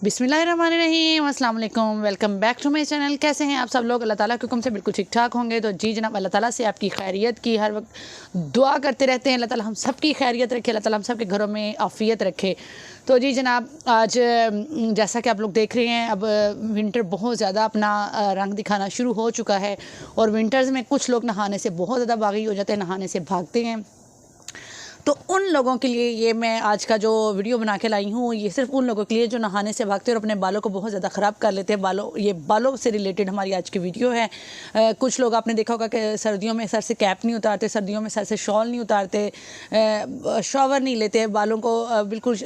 बिस्मिल्लाहिर्रहमानिर्रहीम, अस्सलाम वालेकुम। Welcome back to my channel. कैसे हैं आप सब लोग? अल्लाह ताला के हुक्म से बिल्कुल ठीक ठाक होंगे। तो जी जनाब, अल्लाह ताला से आपकी खैरियत की हर वक्त दुआ करते रहते हैं। अल्लाह ताला हम सब की खैरियत रखे, अल्लाह ताला हम सब के घरों में आफ़ियत रखे। तो जी जनाब, आज जैसा कि आप लोग देख रहे हैं, अब विंटर बहुत ज़्यादा अपना रंग दिखाना शुरू हो चुका है। और विंटर्स में कुछ लोग नहाने से बहुत ज़्यादा बागी हो जाते हैं, नहाने से भागते हैं। तो उन लोगों के लिए ये मैं आज का जो वीडियो बना के लाई हूँ, ये सिर्फ उन लोगों के लिए जो नहाने से भागते हैं और अपने बालों को बहुत ज़्यादा ख़राब कर लेते हैं। ये बालों से रिलेटेड हमारी आज की वीडियो है। कुछ लोग आपने देखा होगा कि सर्दियों में सर से कैप नहीं उतारते, सर्दियों में सर से शॉल नहीं उतारते, शॉवर नहीं लेते, बालों को बिल्कुल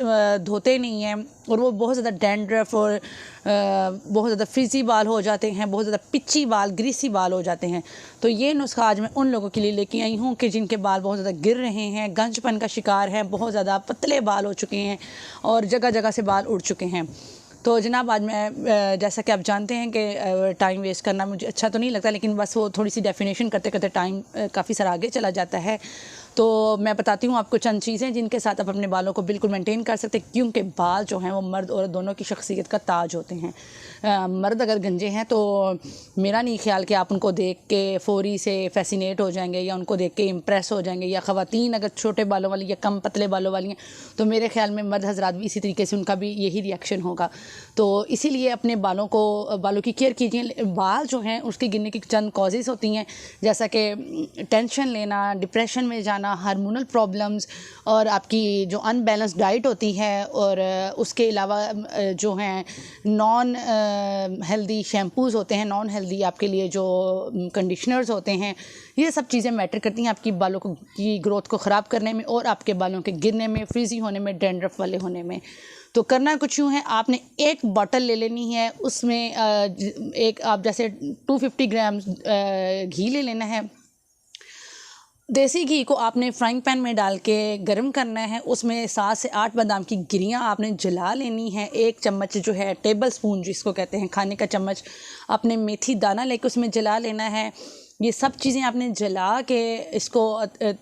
धोते नहीं हैं और वो बहुत ज़्यादा डैंड्रफ और बहुत ज़्यादा फ्रिजी बाल हो जाते हैं, बहुत ज़्यादा पिच्ची बाल, ग्रीसी बाल हो जाते हैं। तो ये नुस्खा आज मैं उन लोगों के लिए लेके आई हूँ कि जिनके बाल बहुत ज़्यादा गिर रहे हैं, गंजपन का शिकार हैं, बहुत ज़्यादा पतले बाल हो चुके हैं और जगह जगह से बाल उड़ चुके हैं। तो जनाब, आज मैं जैसा कि आप जानते हैं कि टाइम वेस्ट करना मुझे अच्छा तो नहीं लगता, लेकिन बस वो थोड़ी सी डेफिनेशन करते करते टाइम काफ़ी सारा आगे चला जाता है। तो मैं बताती हूँ आपको चंद चीज़ें जिनके साथ आप अपने बालों को बिल्कुल मेंटेन कर सकते हैं, क्योंकि बाल जो हैं वो मर्द और दोनों की शख्सियत का ताज होते हैं। मर्द अगर गंजे हैं तो मेरा नहीं ख्याल कि आप उनको देख के फ़ौरी से फैसिनेट हो जाएंगे या उनको देख के इम्प्रेस हो जाएंगे, या ख़वातीन अगर छोटे बालों वाली या कम पतले बालों वाली हैं तो मेरे ख्याल में मर्द हज़रात भी इसी तरीके से उनका भी यही रिएक्शन होगा। तो इसीलिए अपने बालों की केयर कीजिए। बाल जो हैं उसके गिरने की चंद कॉजेज़ होती हैं, जैसा कि टेंशन लेना, डिप्रेशन में जाना, हार्मोनल प्रॉब्लम्स और आपकी जो अनबैलेंस डाइट होती है, और उसके अलावा जो हैं नॉन हेल्दी शैम्पूज़ होते हैं, नॉन हेल्दी आपके लिए जो कंडीशनर्स होते हैं, ये सब चीज़ें मैटर करती हैं आपकी बालों की ग्रोथ को ख़राब करने में और आपके बालों के गिरने में, फ्रीजी होने में, डैंड्रफ वाले होने में। तो करना कुछ यूँ है, आपने एक बॉटल ले लेनी है, उसमें एक आप जैसे 250 ग्राम घी ले लेना है। देसी घी को आपने फ्राइंग पैन में डाल के गर्म करना है, उसमें 7 से 8 बादाम की गिरियाँ आपने जला लेनी है। 1 चम्मच जो है टेबल स्पून जिसको कहते हैं, खाने का चम्मच, आपने मेथी दाना लेके उसमें जला लेना है। ये सब चीज़ें आपने जला के इसको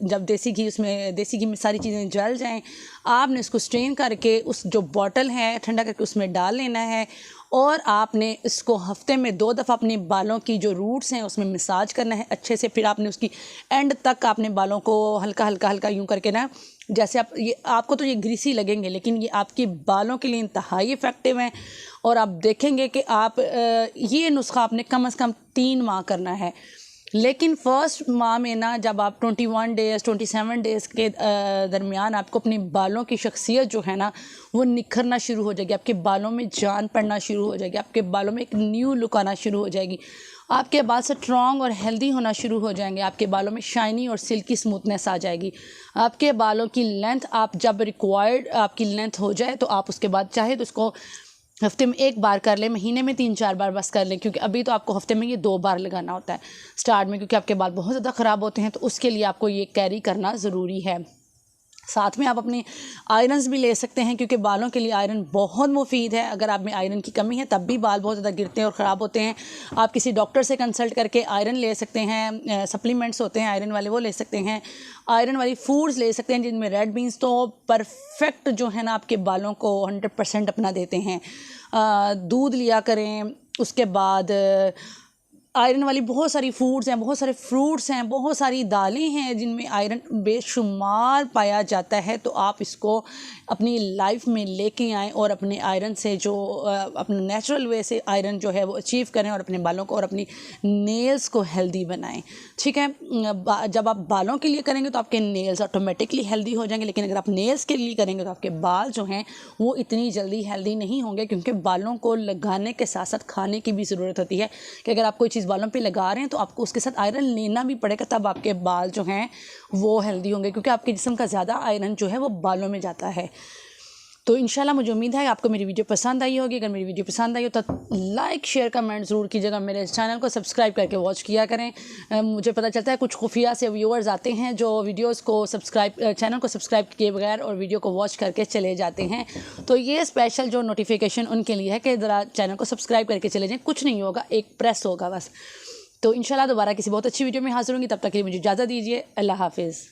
जब देसी घी में सारी चीज़ें जल जाएं, आपने इसको स्ट्रेन करके उस जो बॉटल है ठंडा करके उसमें डाल लेना है। और आपने इसको हफ्ते में 2 दफ़ा अपने बालों की जो रूट्स हैं उसमें मसाज करना है अच्छे से। फिर आपने उसकी एंड तक आपने बालों को हल्का हल्का हल्का यूँ करके ना, जैसे आपको तो ये ग्रीसी लगेंगे, लेकिन ये आपके बालों के लिए इंतहाई इफ़ेक्टिव हैं। और आप देखेंगे कि आप ये नुस्खा आपने कम से कम 3 माह करना है। लेकिन फ़र्स्ट माह में ना, जब आप 21 डेज़ 27 डेज़ के दरमियान आपको अपनी बालों की शख्सियत जो है ना वो निखरना शुरू हो जाएगी, आपके बालों में जान पड़ना शुरू हो जाएगी, आपके बालों में एक न्यू लुक आना शुरू हो जाएगी, आपके बाल स्ट्रॉन्ग और हेल्दी होना शुरू हो जाएंगे, आपके बालों में शाइनी और सिल्की स्मूथनेस आ जाएगी। आपके बालों की लेंथ, आप जब रिक्वायर्ड आपकी लेंथ हो जाए तो आप उसके बाद चाहे तो उसको हफ्ते में 1 बार कर लें, महीने में 3-4 बार बस कर लें, क्योंकि अभी तो आपको हफ्ते में ये 2 बार लगाना होता है स्टार्ट में, क्योंकि आपके बाल बहुत ज़्यादा ख़राब होते हैं। तो उसके लिए आपको ये कैरी करना ज़रूरी है। साथ में आप अपनी आयरन्स भी ले सकते हैं, क्योंकि बालों के लिए आयरन बहुत मुफीद है। अगर आप में आयरन की कमी है तब भी बाल बहुत ज़्यादा गिरते हैं और ख़राब होते हैं, आप किसी डॉक्टर से कंसल्ट करके आयरन ले सकते हैं। सप्लीमेंट्स होते हैं आयरन वाले, वो ले सकते हैं। आयरन वाली फूड्स ले सकते हैं जिनमें रेड बीन्स तो परफेक्ट जो है ना आपके बालों को 100% अपना देते हैं। दूध लिया करें। उसके बाद आयरन वाली बहुत सारी फूड्स हैं, बहुत सारे फ्रूट्स हैं, बहुत सारी दालें हैं जिनमें आयरन बेशुमार पाया जाता है। तो आप इसको अपनी लाइफ में लेके आएँ और अपने आयरन से जो अपने नेचुरल वे से आयरन जो है वो अचीव करें और अपने बालों को और अपनी नेल्स को हेल्दी बनाएं। ठीक है, जब आप बालों के लिए करेंगे तो आपके नेल्स ऑटोमेटिकली हेल्दी हो जाएंगे, लेकिन अगर आप नेल्स के लिए करेंगे तो आपके बाल जो हैं वो इतनी जल्दी हेल्दी नहीं होंगे, क्योंकि बालों को लगाने के साथ साथ खाने की भी ज़रूरत होती है कि अगर आप कोई चीज़ बालों पे लगा रहे हैं तो आपको उसके साथ आयरन लेना भी पड़ेगा, तब आपके बाल जो हैं वो हेल्दी होंगे, क्योंकि आपके जिस्म का ज़्यादा आयरन जो है वो बालों में जाता है। तो इंशाल्लाह मुझे उम्मीद है आपको मेरी वीडियो पसंद आई होगी। अगर मेरी वीडियो पसंद आई हो तो लाइक शेयर कमेंट ज़रूर कीजिएगा। मेरे चैनल को सब्सक्राइब करके वॉच किया करें। मुझे पता चलता है कुछ खुफिया से व्यूअर्स आते हैं जो वीडियोस को चैनल को सब्सक्राइब किए बगैर और वीडियो को वॉच करके चले जाते हैं। तो ये स्पेशल जो नोटिफिकेशन उनके लिए है कि ज़रा चैनल को सब्सक्राइब करके चले जाएँ। कुछ नहीं होगा, एक प्रेस होगा बस। तो इंशाल्लाह दोबारा किसी बहुत अच्छी वीडियो में हाज़िर होंगी। तब तक के लिए मुझे इजाज़त दीजिए। अल्लाह हाफिज़।